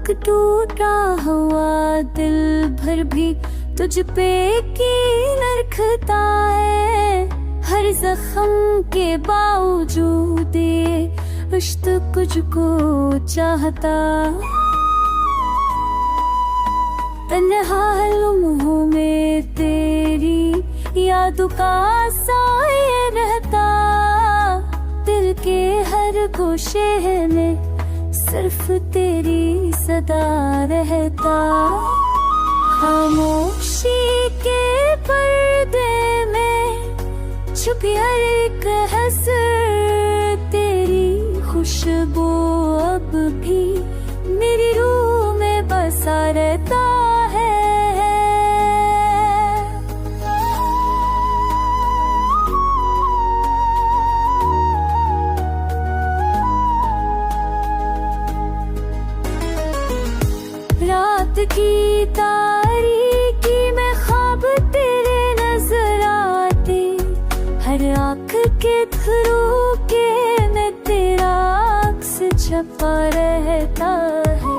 तक टूटा हुआ दिल भर भी तुझ पे कीन रखता है। हर जख्म के बावजूद इश्क तुझको चाहता। तन्हा लम्हों में तेरी यादों का साया रहता। दिल के हर गोशे में सिर्फ तेरी सदा रहता। खामोशी के पर्दे में छुपी हर एक हसर तेरी खुशबू अब भी मेरी रूह में बसा रहता है। रात की तारीकी में ख्वाब तेरे नजर आते। हर आँख के थ्रू के में तेरा अक्स छपा रहता है।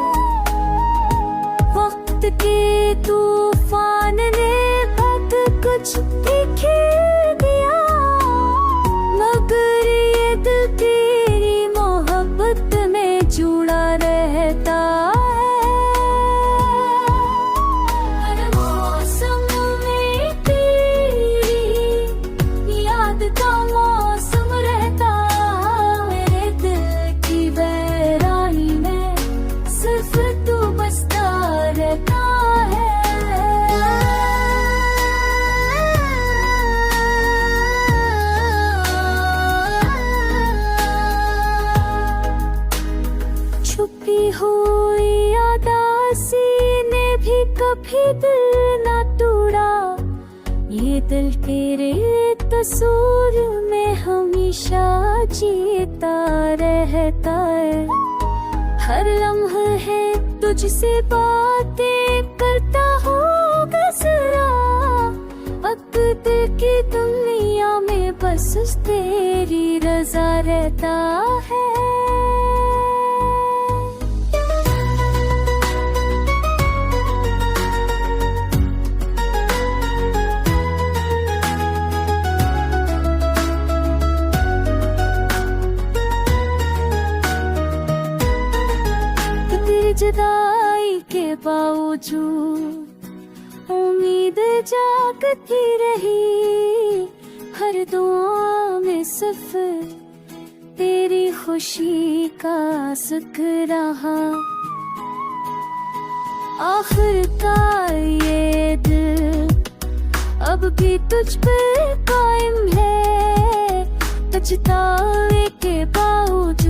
वक्त के तूफान ने बहुत कुछ बिखेर दिया, मगर ये दिल तेरी मोहब्बत में जुड़ा रहता है। छुपी हुई यादासी ने भी कभी दिल ना तोड़ा। ये दिल तेरे तस्वीर में हमेशा जीता रहता है। हर लम्हा है तुझसे बातें करता होगा जरा। वक्त की दुनिया में बस तेरी रजा रहता है। जुदाई के बावजूद उम्मीद जागती रही। हर दुआ में सिर्फ तेरी खुशी का जिक्र रहा। आखिर का ये दिल अब भी तुझ पे कायम है। पछतावे के बावजूद